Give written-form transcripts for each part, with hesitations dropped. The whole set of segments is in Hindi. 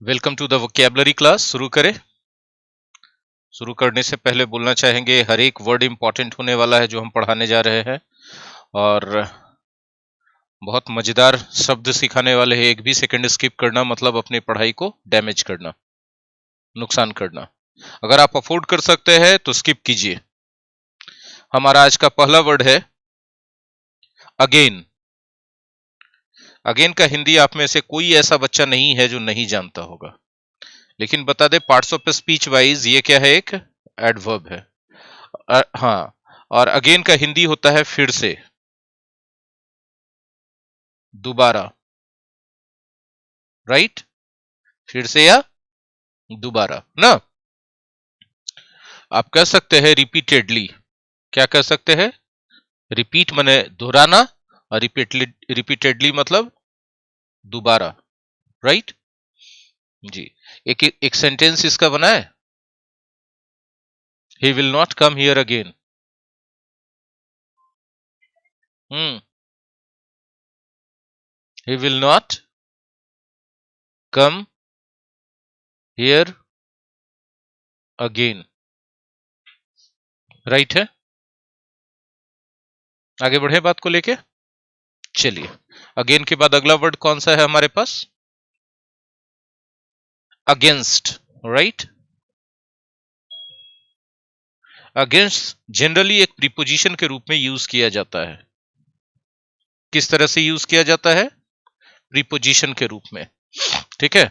Welcome to the vocabulary class. शुरू करें। शुरू करने से पहले बोलना चाहेंगे हर एक वर्ड इंपॉर्टेंट होने वाला है जो हम पढ़ाने जा रहे हैं, और बहुत मजेदार शब्द सिखाने वाले हैं। एक भी सेकंड स्किप करना मतलब अपनी पढ़ाई को डैमेज करना, नुकसान करना। अगर आप अफोर्ड कर सकते हैं तो स्किप कीजिए। हमारा आज का पहला वर्ड है अगेन। अगेन का हिंदी आप में से कोई ऐसा बच्चा नहीं है जो नहीं जानता होगा, लेकिन बता दे पार्ट्स ऑफ स्पीच वाइज ये क्या है, एक एडवर्ब है। हाँ, और अगेन का हिंदी होता है फिर से, दोबारा, राइट। फिर से या दोबारा ना। आप कह सकते हैं रिपीटेडली। क्या कह सकते हैं? रिपीट माने दोहराना, और रिपीटेडली मतलब दोबारा, राइट जी। एक सेंटेंस इसका बना है, he will not come here again. He will not come here again, right है। आगे बढ़े बात को लेके, चलिए। अगेन के बाद अगला वर्ड कौन सा है हमारे पास? Against, right. अगेंस्ट जनरली एक प्रीपोजिशन के रूप में यूज किया जाता है। किस तरह से यूज किया जाता है? प्रीपोजिशन के रूप में, ठीक है।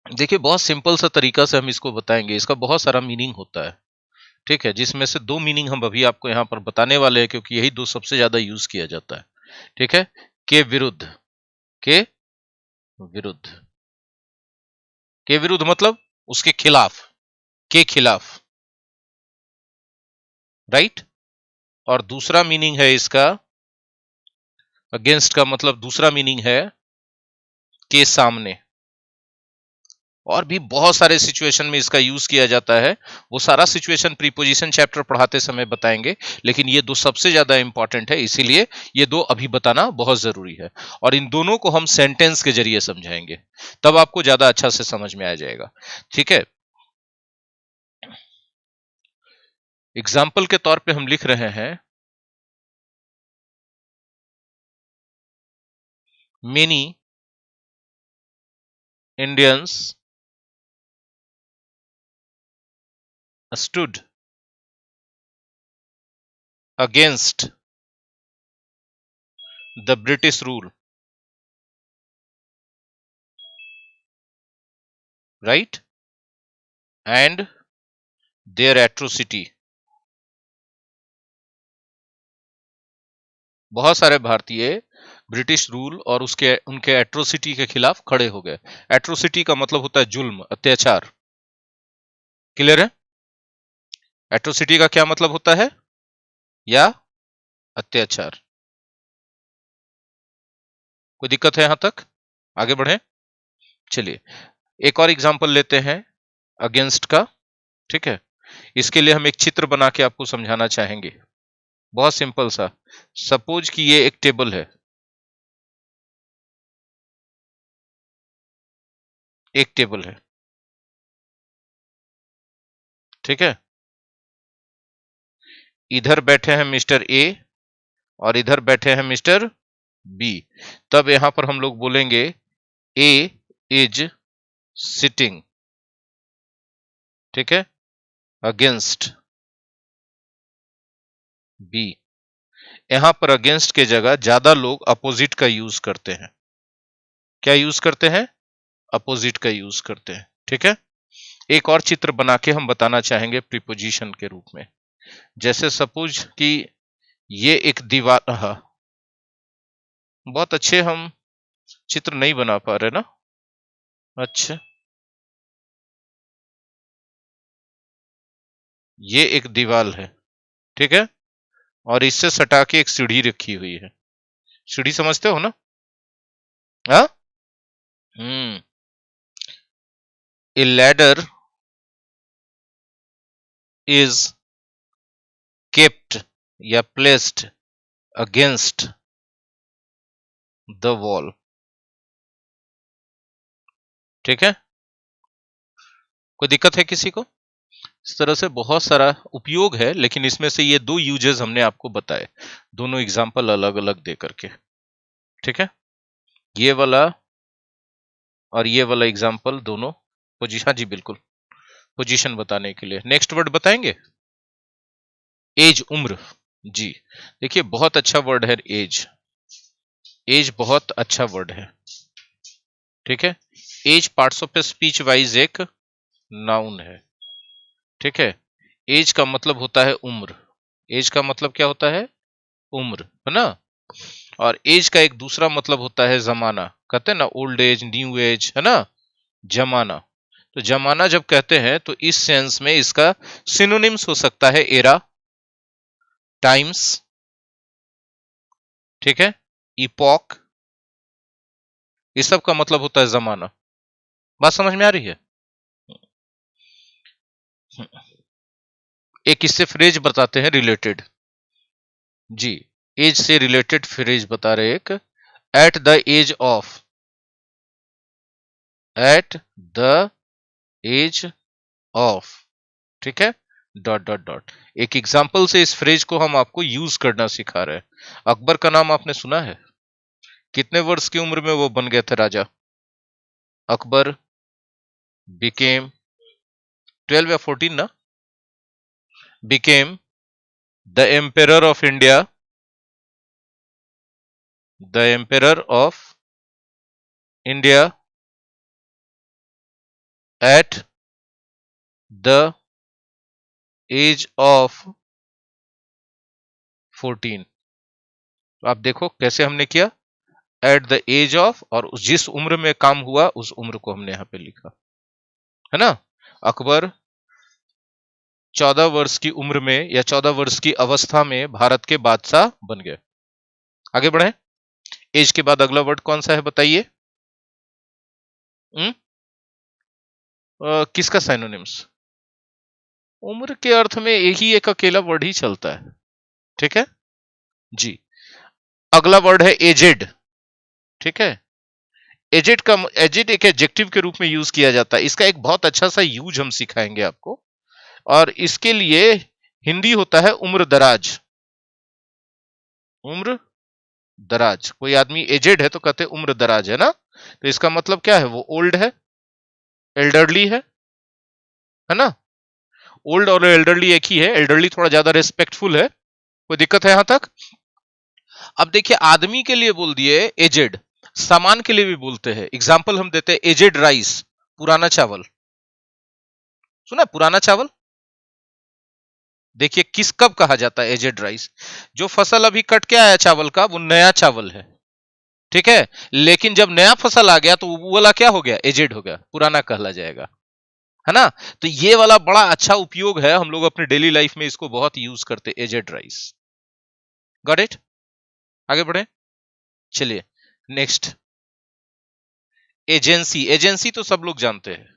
देखिए, बहुत सिंपल सा तरीका से हम इसको बताएंगे। इसका बहुत सारा मीनिंग होता है, ठीक है, जिसमें से दो मीनिंग हम अभी आपको यहाँ पर बताने वाले हैं, क्योंकि यही दो सबसे ज्यादा यूज किया जाता है, ठीक है। के विरुद्ध, के विरुद्ध, के विरुद्ध मतलब उसके खिलाफ, के खिलाफ, राइट। और दूसरा मीनिंग है इसका, अगेंस्ट का मतलब दूसरा मीनिंग है के सामने। और भी बहुत सारे सिचुएशन में इसका यूज किया जाता है। वो सारा सिचुएशन प्रीपोजिशन चैप्टर पढ़ाते समय बताएंगे, लेकिन ये दो सबसे ज्यादा इंपॉर्टेंट है, इसीलिए ये दो अभी बताना बहुत जरूरी है। और इन दोनों को हम सेंटेंस के जरिए समझाएंगे, तब आपको ज्यादा अच्छा से समझ में आ जाएगा, ठीक है। एग्जाम्पल के तौर पे हम लिख रहे हैं, many Indians stood against the British rule, right, and their atrocity. बहुत सारे भारतीय ब्रिटिश रूल और उसके उनके एट्रोसिटी के खिलाफ खड़े हो गए। एट्रोसिटी का मतलब होता है जुल्म, अत्याचार। क्लियर है? एट्रोसिटी का क्या मतलब होता है? या अत्याचार। कोई दिक्कत है यहां तक? आगे बढ़े, चलिए। एक और एग्जांपल लेते हैं अगेंस्ट का, ठीक है। इसके लिए हम एक चित्र बना के आपको समझाना चाहेंगे, बहुत सिंपल सा। सपोज कि ये एक टेबल है, एक टेबल है, ठीक है। इधर बैठे हैं मिस्टर ए और इधर बैठे हैं मिस्टर बी। तब यहां पर हम लोग बोलेंगे ए इज सिटिंग, ठीक है, अगेंस्ट बी। यहां पर अगेंस्ट के जगह ज्यादा लोग अपोजिट का यूज करते हैं। क्या यूज करते हैं? अपोजिट का यूज करते हैं, ठीक है। एक और चित्र बना के हम बताना चाहेंगे प्रीपोजिशन के रूप में। जैसे सपोज कि ये एक दीवार, हाँ, बहुत अच्छे हम चित्र नहीं बना पा रहे ना। अच्छा, ये एक दीवार है, ठीक है, और इससे सटा के एक सीढ़ी रखी हुई है। सीढ़ी समझते हो ना? हाँ, हम्म। ए लैडर इज केप्ट या प्लेस्ड अगेंस्ट द वॉल, ठीक है। कोई दिक्कत है किसी को? इस तरह से बहुत सारा उपयोग है, लेकिन इसमें से ये 2 यूजेस हमने आपको बताए, दोनों एग्जाम्पल अलग अलग दे करके। ठीक है, ये वाला और ये वाला एग्जाम्पल दोनों पोजीशन, हाँ जी बिल्कुल, पोजीशन बताने के लिए। नेक्स्ट वर्ड बताएंगे, एज, उम्र। जी देखिए, बहुत अच्छा वर्ड है एज। एज बहुत अच्छा वर्ड है। ठीक है, age parts of speech wise एक नाउन है। ठीक है, एज का मतलब होता है उम्र। एज का मतलब क्या होता है? उम्र, है ना। और एज का एक दूसरा मतलब होता है जमाना। कहते हैं ना ओल्ड एज, न्यू एज, है ना, जमाना। तो जमाना जब कहते हैं तो इस सेंस में इसका सिनोनिम्स हो सकता है एरा, टाइम्स, ठीक है, इपॉक, इस सब का मतलब होता है जमाना। बात समझ में आ रही है? एक इससे फ्रेज बताते हैं रिलेटेड। जी, एज से रिलेटेड फ्रेज बता रहे एक, at the age of, at the age of, ठीक है, डॉट डॉट डॉट। एक एग्जाम्पल से इस फ्रेज को हम आपको यूज करना सिखा रहे हैं। अकबर का नाम आपने सुना है? कितने वर्ष की उम्र में वो बन गए थे राजा? अकबर बिकेम 12 या 14 ना, became the emperor of India, the emperor of India at the age of 14। तो आप देखो कैसे हमने किया, एट द एज ऑफ, और जिस उम्र में काम हुआ उस उम्र को हमने यहां पे लिखा, है ना। अकबर 14 वर्ष की उम्र में या 14 वर्ष की अवस्था में भारत के बादशाह बन गए। आगे बढ़े, एज के बाद अगला वर्ड कौन सा है बताइए? किसका साइनोनिम्स? उम्र के अर्थ में यही एक अकेला वर्ड ही चलता है। ठीक है जी, अगला वर्ड है एजेड। ठीक है, एजेड एक एडजेक्टिव के रूप में यूज किया जाता है। इसका एक बहुत अच्छा सा यूज हम सिखाएंगे आपको, और इसके लिए हिंदी होता है उम्र दराज। उम्र दराज, कोई आदमी एजेड है तो कहते हैं उम्र दराज है ना। तो इसका मतलब क्या है? वो ओल्ड है, एल्डरली है ना। ओल्ड और एल्डरली एक ही है, एल्डरली थोड़ा ज्यादा रेस्पेक्टफुल है। कोई दिक्कत है यहां तक? अब देखिए, आदमी के लिए बोल दिए एजेड, सामान के लिए भी बोलते हैं। एग्जाम्पल हम देते हैं, एजेड राइस, पुराना चावल। सुना पुराना चावल? देखिए किस कब कहा जाता है एजेड राइस? जो फसल अभी कट के आया चावल का, वो नया चावल है। ठीक है, लेकिन जब नया फसल आ गया तो वो वाला क्या हो गया? एजेड हो गया, पुराना कहला जाएगा, है ना। तो ये वाला बड़ा अच्छा उपयोग है, हम लोग अपने डेली लाइफ में इसको बहुत यूज करते, एजेड राइस। Got it? आगे बढ़े, चलिए नेक्स्ट, एजेंसी। एजेंसी तो सब लोग जानते हैं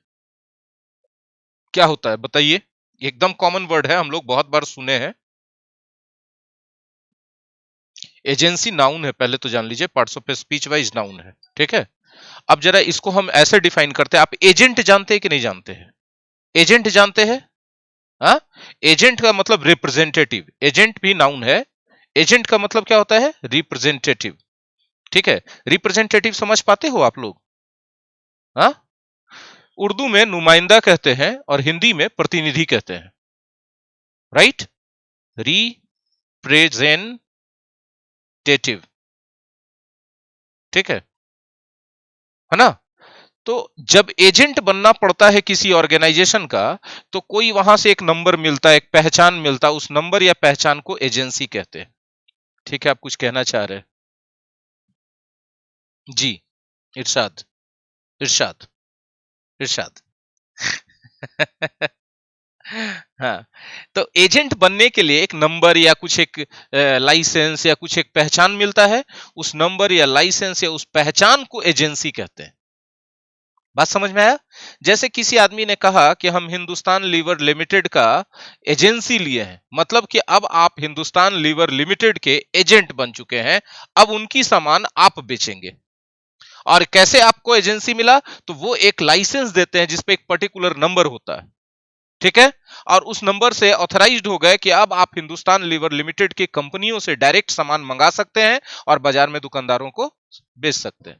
क्या होता है, बताइए। एकदम कॉमन वर्ड है, हम लोग बहुत बार सुने हैं। एजेंसी नाउन है, पहले तो जान लीजिए, parts of speech wise noun है। ठीक है, अब जरा इसको हम ऐसे डिफाइन करते हैं। आप एजेंट जानते हैं कि नहीं जानते हैं? एजेंट जानते हैं? हाँ, एजेंट का मतलब रिप्रेजेंटेटिव, एजेंट भी नाउन है। एजेंट का मतलब क्या होता है? रिप्रेजेंटेटिव। ठीक है, रिप्रेजेंटेटिव समझ पाते हो आप लोग? हाँ, उर्दू में नुमाइंदा कहते हैं और हिंदी में प्रतिनिधि कहते हैं, राइट। रिप्रेजेंटेटिव, ठीक है ना। तो जब एजेंट बनना पड़ता है किसी ऑर्गेनाइजेशन का, तो कोई वहां से एक नंबर मिलता है, एक पहचान मिलता है, उस नंबर या पहचान को एजेंसी कहते हैं। ठीक है, आप कुछ कहना चाह रहे हैं? जी, इरशाद, इरशाद, इरशाद। हाँ, तो एजेंट बनने के लिए एक नंबर या कुछ एक लाइसेंस या कुछ एक पहचान मिलता है, उस नंबर या लाइसेंस या उस पहचान को एजेंसी कहते हैं। बात समझ में आया? जैसे किसी आदमी ने कहा कि हम हिंदुस्तान लीवर लिमिटेड का एजेंसी लिए हैं, मतलब कि अब आप हिंदुस्तान लीवर लिमिटेड के एजेंट बन चुके हैं, अब उनकी सामान आप बेचेंगे। और कैसे आपको एजेंसी मिला? तो वो एक लाइसेंस देते हैं जिसपे एक पर्टिकुलर नंबर होता है, ठीक है, और उस नंबर से ऑथराइज्ड हो गए कि अब आप हिंदुस्तान लीवर लिमिटेड की कंपनियों से डायरेक्ट सामान मंगा सकते हैं और बाजार में दुकानदारों को बेच सकते हैं।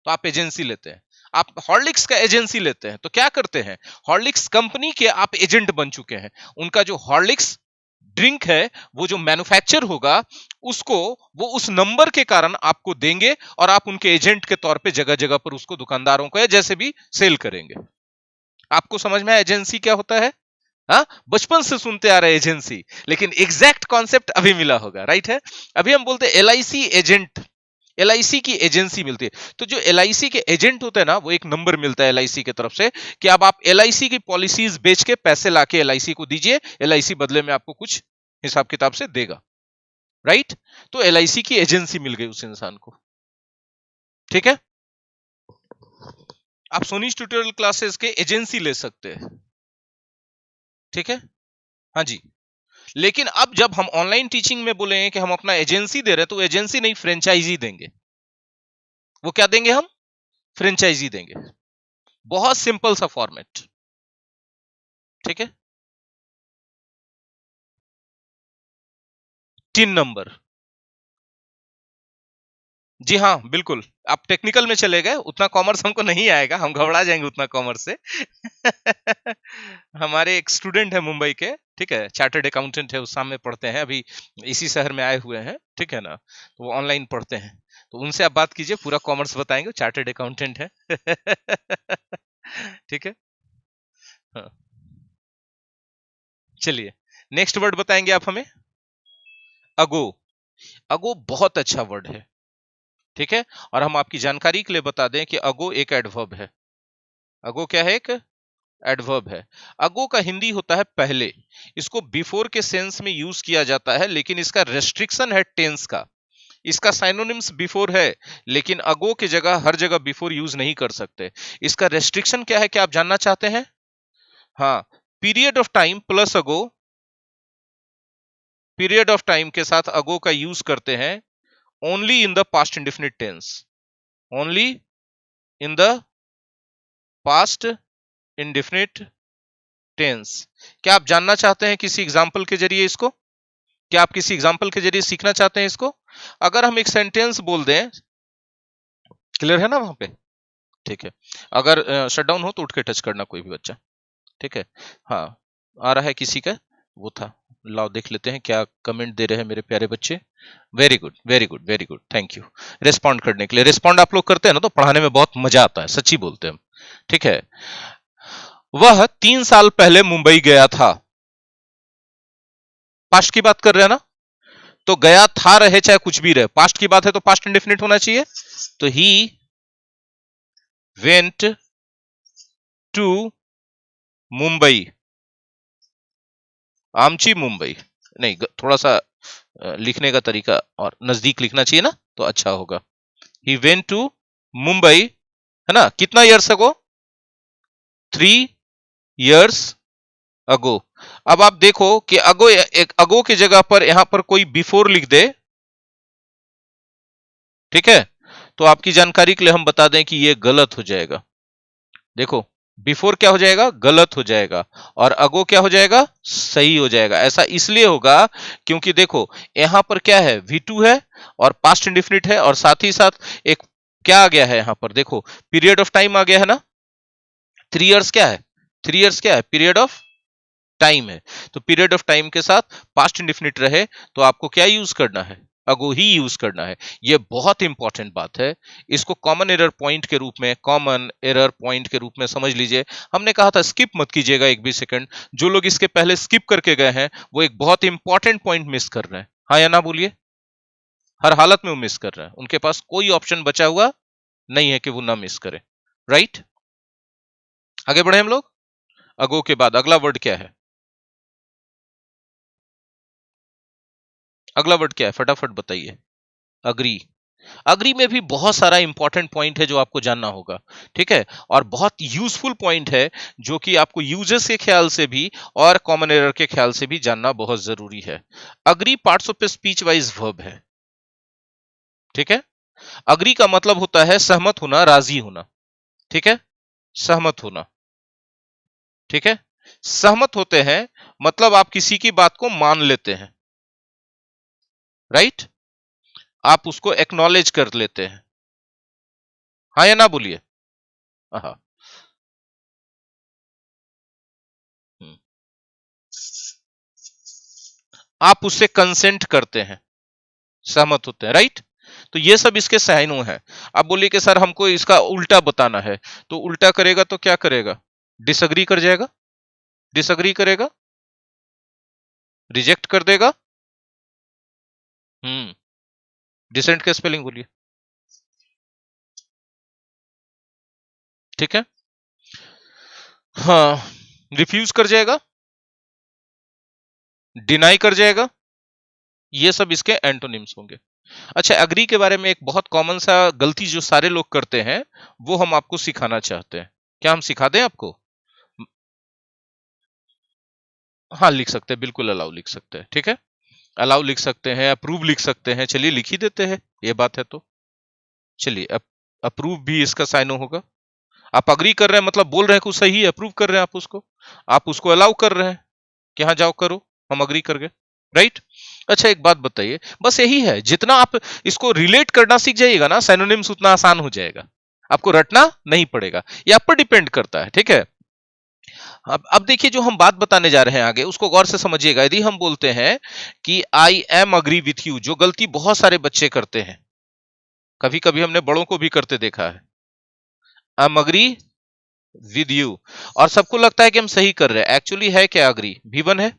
तो आप एजेंसी लेते हैं। आप हॉर्लिक्स का एजेंसी लेते हैं तो क्या करते हैं? हॉर्लिक्स कंपनी के आप एजेंट बन चुके हैं। उनका जो हॉर्लिक्स ड्रिंक है वो जो मैन्युफैक्चर होगा उसको वो उस नंबर के कारण आपको देंगे और आप उनके एजेंट के तौर पे जगह जगह पर उसको दुकानदारों को जैसे भी सेल करेंगे। आपको समझ में आया एजेंसी क्या होता है? हाँ, बचपन से सुनते आ रहे एजेंसी, लेकिन एग्जैक्ट कॉन्सेप्ट अभी मिला होगा, राइट है। अभी हम बोलते हैं एलआईसी एजेंट, एलआईसी की एजेंसी मिलती है। तो जो एलआईसी के एजेंट होते हैं ना, वो एक नंबर मिलता है एलआईसी की तरफ से कि अब आप एलआईसी की पॉलिसीज बेच के पैसे लाके एलआईसी को दीजिए, एलआईसी बदले में आपको कुछ हिसाब किताब से देगा, राइट। तो एलआईसी की एजेंसी मिल गई उस इंसान को, ठीक है। आप सोनी ट्यूटोरियल क्लासेस के एजेंसी ले सकते हैं, ठीक है, हाँ जी। लेकिन अब जब हम ऑनलाइन टीचिंग में बोलेंगे कि हम अपना एजेंसी दे रहे हैं, तो एजेंसी नहीं, फ्रेंचाइजी देंगे। वो क्या देंगे? हम फ्रेंचाइजी देंगे। बहुत सिंपल सा फॉर्मेट, ठीक है। 3 नंबर, जी हाँ, बिल्कुल। आप टेक्निकल में चले गए, उतना कॉमर्स हमको नहीं आएगा, हम घबरा जाएंगे उतना कॉमर्स से। हमारे एक स्टूडेंट है मुंबई के, ठीक है, चार्टर्ड अकाउंटेंट है, उस सामने पढ़ते हैं, अभी इसी शहर में आए हुए हैं, ठीक है ना, तो वो ऑनलाइन पढ़ते हैं, तो उनसे आप बात कीजिए, पूरा कॉमर्स बताएंगे, चार्टर्ड अकाउंटेंट है। ठीक है, हाँ। चलिए, नेक्स्ट वर्ड बताएंगे आप हमें। अगो। अगो बहुत अच्छा वर्ड है, ठीक है, और हम आपकी जानकारी के लिए बता दें कि अगो एक एडवर्ब है। अगो क्या है? एक एडवर्ब है। अगो का हिंदी होता है पहले। इसको बिफोर के सेंस में यूज किया जाता है, लेकिन इसका रेस्ट्रिक्शन है टेंस का। इसका साइनोनिम्स बिफोर है, लेकिन अगो की जगह हर जगह बिफोर यूज नहीं कर सकते। इसका रेस्ट्रिक्शन क्या है, क्या आप जानना चाहते हैं? हाँ, period of time plus ago, period of time के साथ अगो का यूज करते हैं only in the past indefinite tense, only in the past indefinite tense. क्या आप जानना चाहते हैं किसी एग्जाम्पल के जरिए इसको? क्या आप किसी एग्जाम्पल के जरिए सीखना चाहते हैं इसको? अगर हम एक सेंटेंस बोल दें, क्लियर है ना वहां पे? ठीक है, अगर शटडाउन हो तो उठ के टच करना कोई भी बच्चा, ठीक है। हाँ, आ रहा है किसी का, वो था, लाओ देख लेते हैं क्या कमेंट दे रहे हैं मेरे प्यारे बच्चे। Very good, very good, very good, thank you respond करने के लिए। रिस्पॉन्ड आप लोग करते हैं ना तो पढ़ाने में बहुत मजा आता है, सच्ची बोलते हैं हम, ठीक है। वह 3 साल पहले मुंबई गया था। पास्ट की बात कर रहे हैं ना, तो गया था रहे चाहे कुछ भी रहे, पास्ट की बात है तो पास्ट इंडेफिनिट होना चाहिए। तो ही वेंट टू मुंबई, आमची मुंबई नहीं, थोड़ा सा लिखने का तरीका और नजदीक लिखना चाहिए ना तो अच्छा होगा। ही वेंट टू मुंबई, है ना, कितना ईयर्स अगो? 3 years अगो। अब आप देखो कि अगो, एक अगो की जगह पर यहां पर कोई बिफोर लिख दे, ठीक है, तो आपकी जानकारी के लिए हम बता दें कि यह गलत हो जाएगा। देखो, बिफोर क्या हो जाएगा? गलत हो जाएगा, और अगो क्या हो जाएगा? सही हो जाएगा। ऐसा इसलिए होगा क्योंकि देखो यहां पर क्या है, V2 है और पास्ट इंडेफिनिट है, और साथ ही साथ एक क्या आ गया है यहां पर, देखो पीरियड ऑफ टाइम आ गया है ना। 3 years क्या है? 3 years क्या है? पीरियड ऑफ टाइम है। तो पीरियड ऑफ टाइम के साथ पास्ट इंडेफिनिट रहे तो आपको क्या यूज करना है? अगो ही यूज करना है। यह बहुत इंपॉर्टेंट बात है, इसको कॉमन एरर पॉइंट के रूप में, कॉमन एरर पॉइंट के रूप में समझ लीजिए। हमने कहा था स्किप मत कीजिएगा एक भी सेकंड, जो लोग इसके पहले स्किप करके गए हैं वो एक बहुत इंपॉर्टेंट पॉइंट मिस कर रहे हैं। हाँ या ना बोलिए, हर हालत में वो मिस कर रहे हैं, उनके पास कोई ऑप्शन बचा हुआ नहीं है कि वो ना मिस करें, राइट। आगे बढ़े हम लोग। अगो के बाद अगला वर्ड क्या है? अगला वर्ड क्या है, फटाफट बताइए। अग्री। अग्री में भी बहुत सारा इंपॉर्टेंट पॉइंट है जो आपको जानना होगा, ठीक है, और बहुत यूजफुल पॉइंट है जो कि आपको यूजर्स के ख्याल से भी और कॉमन एरर के ख्याल से भी जानना बहुत जरूरी है। Agree parts of speech wise verb है, ठीक है। अग्री का मतलब होता है सहमत होना, राजी होना, ठीक है, सहमत होना, ठीक है। सहमत होते हैं मतलब आप किसी की बात को मान लेते हैं, राइट, आप उसको एक्नॉलेज कर लेते हैं, हाँ या ना बोलिए। हाँ, आप उससे कंसेंट करते हैं, सहमत होते हैं, राइट। तो ये सब इसके साइनों हैं। आप बोलिए कि सर हमको इसका उल्टा बताना है, तो उल्टा करेगा तो क्या करेगा, डिसअग्री कर जाएगा, डिसअग्री करेगा, रिजेक्ट कर देगा। डिसेंट का स्पेलिंग बोलिए, ठीक है। हाँ, रिफ्यूज कर जाएगा, डिनाई कर जाएगा, ये सब इसके एंटोनिम्स होंगे। अच्छा, अग्री के बारे में एक बहुत कॉमन सा गलती जो सारे लोग करते हैं, वो हम आपको सिखाना चाहते हैं। क्या हम सिखा दें आपको? हाँ, लिख सकते हैं, बिल्कुल अलाउ लिख सकते हैं, ठीक है। अलाउ लिख सकते हैं, अप्रूव लिख सकते हैं, चलिए लिख ही देते हैं, ये बात है तो। चलिए, अप्रूव भी इसका साइन होगा। आप अग्री कर रहे हैं मतलब बोल रहे हैं कुछ सही है, अप्रूव कर रहे हैं आप उसको अलाउ कर रहे हैं कि हाँ जाओ करो, हम अग्री कर गए, राइट। अच्छा, एक बात बताइए, बस यही है, जितना आप इसको रिलेट करना सीख जाइएगा ना, सिनोनिम्स उतना आसान हो जाएगा, आपको रटना नहीं पड़ेगा, ये आप पर डिपेंड करता है, ठीक है। अब देखिए, जो हम बात बताने जा रहे हैं आगे, उसको गौर से समझिएगा। यदि हम बोलते हैं कि I am agree with you, जो गलती बहुत सारे बच्चे करते हैं, कभी कभी हमने बड़ों को भी करते देखा है, I am agree with you, और सबको लगता है कि हम सही कर रहे हैं, एक्चुअली है क्या अग्री, V1 है,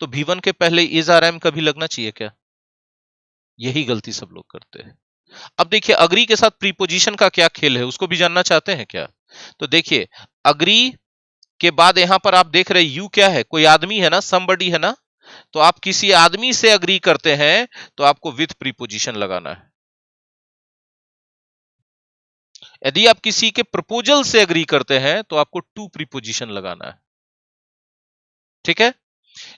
तो V1 के पहले इज आर एम कभी लगना चाहिए क्या? यही गलती सब लोग करते हैं। अब देखिए, अग्री के साथ प्रीपोजिशन का क्या खेल है, उसको भी जानना चाहते हैं क्या? तो देखिए, अग्री के बाद यहां पर आप देख रहे हैं यू क्या है, कोई आदमी है ना, समबडी है ना, तो आप किसी आदमी से अग्री करते हैं तो आपको विथ प्रीपोजिशन लगाना है। यदि आप किसी के प्रपोजल से अग्री करते हैं तो आपको टू प्रीपोजिशन लगाना है, ठीक है।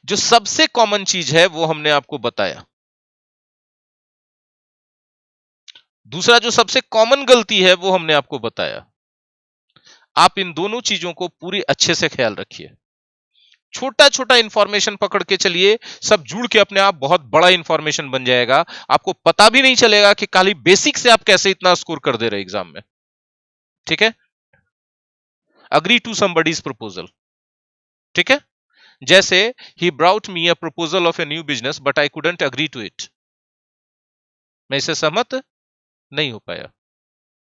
जो सबसे कॉमन चीज है वो हमने आपको बताया। दूसरा जो सबसे कॉमन गलती है वो हमने आपको बताया। आप इन दोनों चीजों को पूरी अच्छे से ख्याल रखिए। छोटा छोटा इंफॉर्मेशन पकड़ के चलिए, सब जुड़ के अपने आप बहुत बड़ा इंफॉर्मेशन बन जाएगा। आपको पता भी नहीं चलेगा कि खाली बेसिक से आप कैसे इतना स्कोर कर दे रहे एग्जाम में, ठीक है। अग्री टू समबडीज प्रपोजल, ठीक है। जैसे ही brought me a proposal of a new business but I couldn't agree to it, मैं इसे सहमत नहीं हो पाया,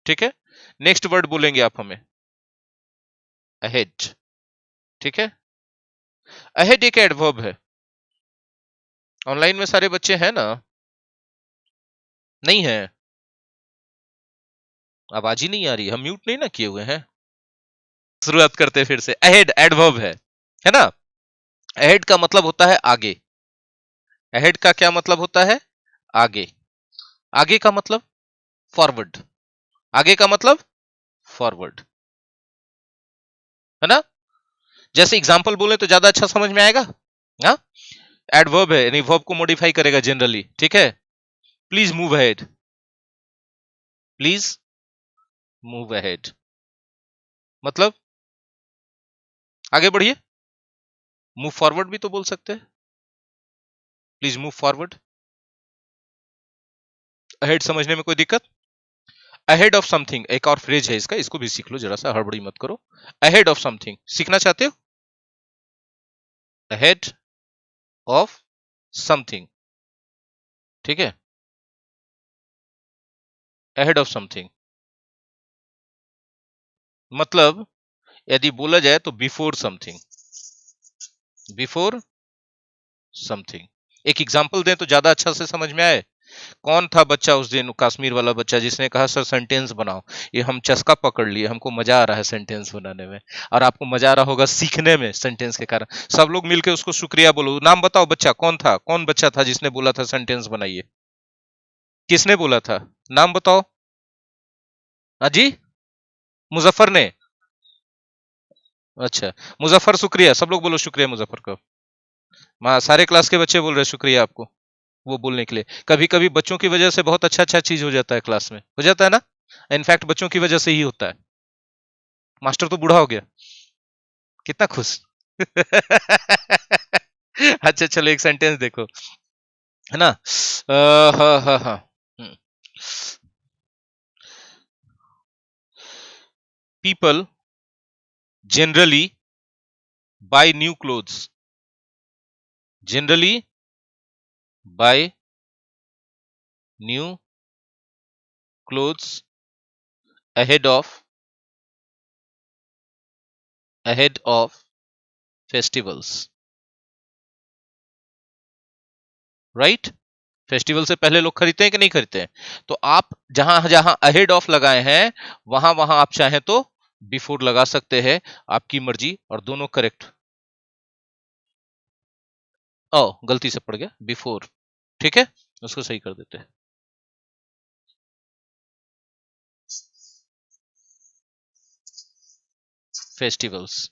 ठीक है। नेक्स्ट वर्ड बोलेंगे आप हमें, अहेड, ठीक है। अहेड एक एडवर्ब है। ऑनलाइन में सारे बच्चे हैं ना? नहीं है? आवाज ही नहीं आ रही, हम म्यूट नहीं ना किए हुए हैं। शुरुआत करते हैं फिर से। अहेड एडवर्ब है ना। अहेड का मतलब होता है आगे। अहेड का क्या मतलब होता है? आगे। आगे का मतलब फॉरवर्ड। आगे का मतलब फॉरवर्ड, है ना। जैसे एग्जांपल बोले तो ज्यादा अच्छा समझ में आएगा। हाँ, एडवर्ब है यानी वर्ब को मॉडिफाई करेगा जनरली, ठीक है। Please move ahead, please move ahead मतलब आगे बढ़िए। मूव फॉरवर्ड भी तो बोल सकते हैं, प्लीज मूव फॉरवर्ड। अहेड समझने में कोई दिक्कत? अहेड ऑफ समथिंग एक और फ्रेज है इसका, इसको भी सीख लो, जरा सा हड़बड़ी मत करो। अहेड ऑफ समथिंग सीखना चाहते हो? अहेड ऑफ समथिंग, ठीक है। अहेड ऑफ समथिंग मतलब यदि बोला जाए तो बिफोर समथिंग, बिफोर समथिंग। एक एग्जांपल दें तो ज्यादा अच्छा से समझ में आए। कौन था बच्चा उस दिन, कश्मीर वाला बच्चा जिसने कहा सर सेंटेंस बनाओ, ये हम चस्का पकड़ लिए, हमको मजा आ रहा है सेंटेंस बनाने में, और आपको मजा आ रहा होगा सीखने में सेंटेंस के कारण। सब लोग मिलकर उसको शुक्रिया बोलो। नाम बताओ बच्चा कौन था, कौन बच्चा था जिसने बोला था सेंटेंस बनाइए? किसने बोला था? नाम बताओ। अजी, मुजफ्फर ने। अच्छा, मुजफ्फर शुक्रिया, सब लोग बोलो शुक्रिया मुजफ्फर को। सारे क्लास के बच्चे बोल रहे शुक्रिया आपको। वो बोलने के लिए। कभी कभी बच्चों की वजह से बहुत अच्छा अच्छा चीज हो जाता है क्लास में, हो जाता है ना, इनफैक्ट बच्चों की वजह से ही होता है। मास्टर तो बूढ़ा हो गया, कितना खुश। अच्छा चलो एक सेंटेंस देखो, है ना। हाँ हाँ हाँ। People generally buy new clothes, generally buy new clothes ahead of festivals, right? Festival से पहले लोग खरीदते हैं कि नहीं खरीदते हैं? तो आप जहां जहां अहेड ऑफ लगाए हैं वहां वहां आप चाहें तो बिफोर लगा सकते हैं, आपकी मर्जी, और दोनों करेक्ट। ओ गलती से पड़ गया बिफोर, ठीक है, उसको सही कर देते हैं। फेस्टिवल्स,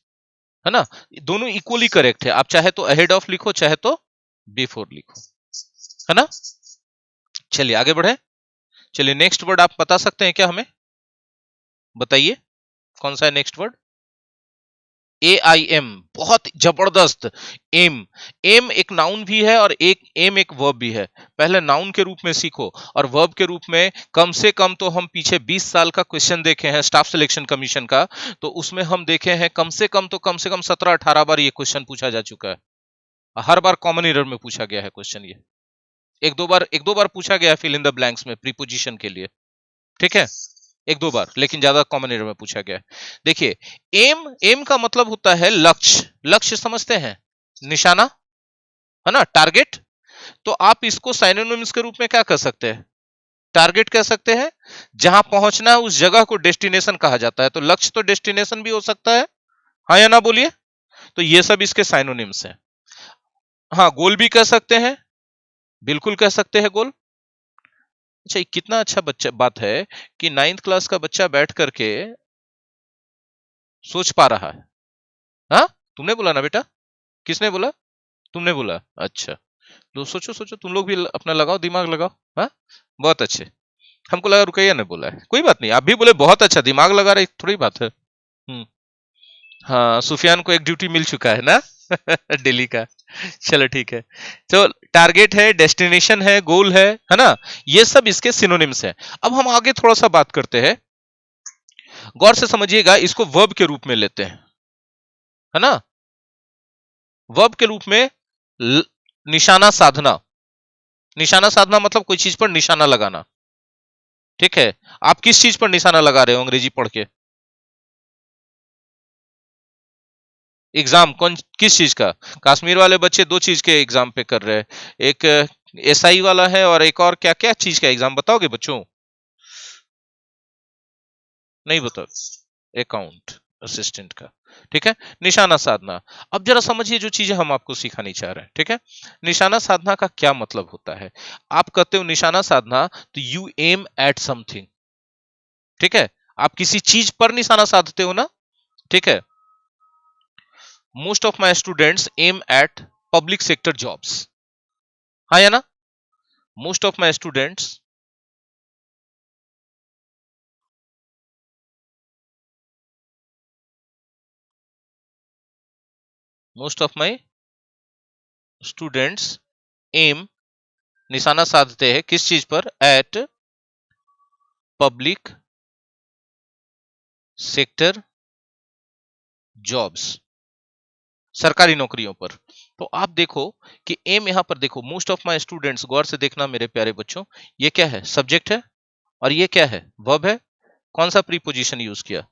है ना, दोनों इक्वली करेक्ट है, आप चाहे तो अहेड ऑफ लिखो चाहे तो बिफोर लिखो, है ना। चलिए आगे बढ़े। चलिए नेक्स्ट वर्ड आप बता सकते हैं क्या हमें, बताइए कौन सा है नेक्स्ट वर्ड? AIM, बहुत जबरदस्त। एम, एम एक नाउन भी है और एम एक वर्ब भी है। पहले नाउन के रूप में सीखो और वर्ब के रूप में। कम से कम तो हम पीछे 20 साल का क्वेश्चन देखे हैं स्टाफ सिलेक्शन कमीशन का, तो उसमें हम देखे हैं कम से कम 17-18 बार ये क्वेश्चन पूछा जा चुका है। हर बार कॉमन एरर में पूछा गया है क्वेश्चन ये, एक दो बार पूछा गया है फिल इन द ब्लैंक्स में प्रीपोजिशन के लिए, ठीक है, एक दो बार, लेकिन ज्यादा कॉमन एरर में पूछा गया है। देखिए एम, एम का मतलब होता है लक्ष्य, लक्ष्य समझते हैं, निशाना, है ना, टारगेट। तो आप इसको साइनोनिम्स के रूप में क्या कर सकते हैं? टारगेट कह सकते हैं, जहां पहुंचना है उस जगह को डेस्टिनेशन कहा जाता है, तो लक्ष्य तो डेस्टिनेशन भी हो सकता है, हाँ या ना बोलिए। तो ये सब इसके साइनोनिम्स हैं। हाँ गोल भी कह सकते हैं, बिल्कुल कह सकते हैं गोल। अच्छा कितना अच्छा बच्चा बात है कि 9th क्लास का बच्चा बैठ करके सोच पा रहा है। हाँ तुमने बोला ना बेटा, किसने बोला? तुमने बोला, अच्छा। तो सोचो सोचो, तुम लोग भी अपना लगाओ, दिमाग लगाओ। हाँ बहुत अच्छे। हमको लगा रुकैया ने बोला है, कोई बात नहीं, आप भी बोले बहुत अच्छा, दिमाग लगा रहे, थोड़ी बात है। हाँ सुफियान को एक ड्यूटी मिल चुका है ना, डेली का। चलो ठीक है, तो टारगेट है, डेस्टिनेशन है, गोल है ना, ये सब इसके सिनोनिम्स है। अब हम आगे थोड़ा सा बात करते हैं, गौर से समझिएगा, इसको वर्ब के रूप में लेते हैं, है ना। वर्ब के रूप में निशाना साधना, निशाना साधना मतलब कोई चीज पर निशाना लगाना, ठीक है। आप किस चीज पर निशाना लगा रहे हो अंग्रेजी पढ़ के? एग्जाम कौन, किस चीज का? कश्मीर वाले बच्चे दो चीज के एग्जाम पे कर रहे हैं, एक SI वाला है और एक और क्या क्या चीज का एग्जाम बताओगे बच्चों? नहीं बताओ, अकाउंट असिस्टेंट का, ठीक है। निशाना साधना, अब जरा समझिए जो चीजें हम आपको सिखानी चाह रहे हैं, ठीक है। निशाना साधना का क्या मतलब होता है? आप कहते हो निशाना साधना, तो यू एम एट समथिंग, ठीक है, आप किसी चीज पर निशाना साधते हो ना, ठीक है। Most of my students aim at public sector jobs, हाँ या ना, most of my students most of my students aim, निशाना साधते हैं किस चीज पर? एट पब्लिक सेक्टर जॉब्स, सरकारी नौकरियों पर। तो आप देखो कि एम यहां पर देखो, मोस्ट ऑफ माय स्टूडेंट्स, गौर से देखना मेरे प्यारे बच्चों, ये क्या है? सब्जेक्ट है, और ये क्या है? वर्ब है। कौन सा प्रीपोजिशन यूज किया,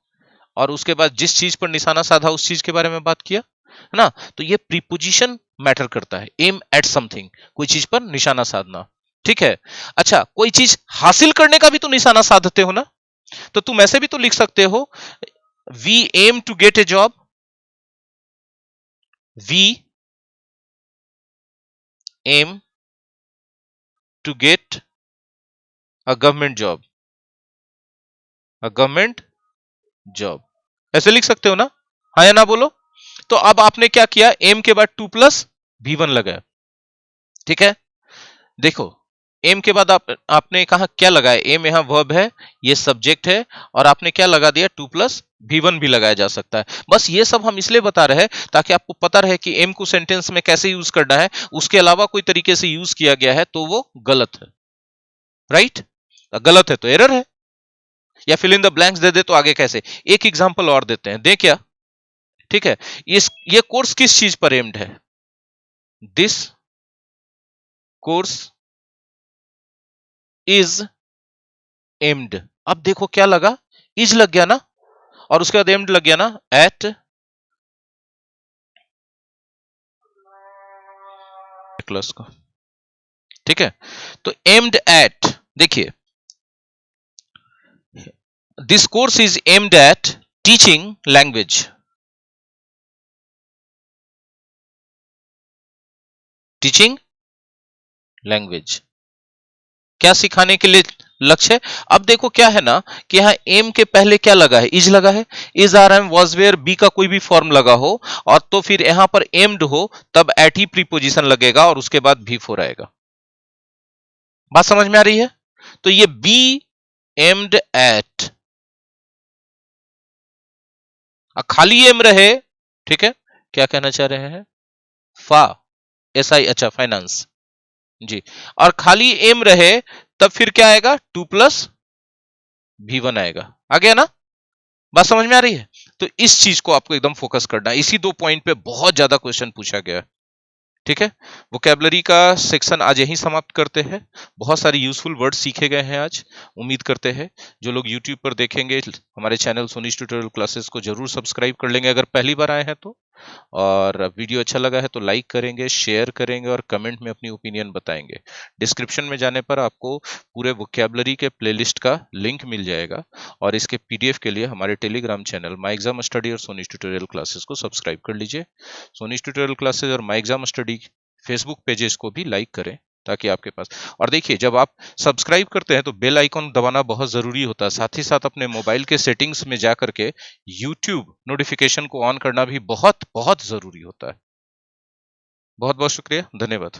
और उसके बाद जिस चीज पर निशाना साधा उस चीज के बारे में बात किया, है ना। तो ये प्रीपोजिशन मैटर करता है, एम एट समथिंग, कोई चीज पर निशाना साधना, ठीक है। अच्छा कोई चीज हासिल करने का भी तो निशाना साधते हो ना, तो तुम ऐसे भी तो लिख सकते हो, we aim to get a job, we aim to get a government job, a government job, ऐसे लिख सकते हो ना, हाँ या ना बोलो। तो अब आपने क्या किया, एम के बाद 2 + V1 लगाया, ठीक है। देखो एम के बाद आपने कहा क्या लगाया, एम यहाँ वर्ब है, ये सब्जेक्ट है, और आपने क्या लगा दिया, 2 प्लस V1 भी लगाया जा सकता है। बस ये सब हम इसलिए बता रहे हैं ताकि आपको पता रहे कि एम को सेंटेंस में कैसे यूज करना है, उसके अलावा कोई तरीके से यूज किया गया है तो वो गलत है, राइट? गलत है तो एरर है, या फिल इन द ब्लैंक्स दे दे तो आगे कैसे। एक एग्जांपल और देते हैं, दे क्या, ठीक है, ये कोर्स किस चीज पर एम्ड है, दिस कोर्स इज एम्ड। अब देखो क्या लगा, इज लग गया ना, और उसके बाद एम्ड लग गया ना, एट क्लास का, ठीक है। तो एम्ड एट, देखिए this course is aimed at teaching language, teaching language, क्या सिखाने के लिए लक्ष्य है। अब देखो क्या है ना कि यहाँ एम के पहले क्या लगा है, इज लगा है, is are am was were be का कोई भी फॉर्म लगा हो, और तो फिर यहां पर एम्ड हो तब एट ही प्रीपोजिशन लगेगा और उसके बाद V4 आएगा। बात समझ में आ रही है? तो ये बी एम्ड एट, खाली एम रहे, ठीक है, क्या कहना चाह रहे हैं, फा SI, अच्छा फाइनेंस जी, और खाली एम रहे तब फिर क्या आएगा, 2 प्लस V1 आएगा। आ गया ना, बात समझ में आ रही है? तो इस चीज को आपको एकदम फोकस करना है, इसी 2 पॉइंट पे बहुत ज्यादा क्वेश्चन पूछा गया है, ठीक है। वोकैबुलरी का सेक्शन आज यहीं समाप्त करते हैं। बहुत सारी यूजफुल वर्ड सीखे गए हैं आज, उम्मीद करते हैं जो लोग यूट्यूब पर देखेंगे हमारे चैनल सोनीज ट्यूटोरियल क्लासेस को जरूर सब्सक्राइब कर लेंगे अगर पहली बार आए हैं तो, और वीडियो अच्छा लगा है तो लाइक करेंगे, शेयर करेंगे और कमेंट में अपनी ओपिनियन बताएंगे। डिस्क्रिप्शन में जाने पर आपको पूरे वोकैबुलरी के प्लेलिस्ट का लिंक मिल जाएगा, और इसके PDF के लिए हमारे Telegram channel my exam study और सोनीज ट्यूटोरियल क्लासेस को सब्सक्राइब कर लीजिए। सोनीज ट्यूटोरियल क्लासेस और my exam study Facebook pages को भी लाइक करें ताकि आपके पास, और देखिए जब आप सब्सक्राइब करते हैं तो बेल आइकॉन दबाना बहुत जरूरी होता है, साथ ही साथ अपने मोबाइल के सेटिंग्स में जाकर के यूट्यूब नोटिफिकेशन को ऑन करना भी बहुत बहुत जरूरी होता है। बहुत बहुत शुक्रिया, धन्यवाद।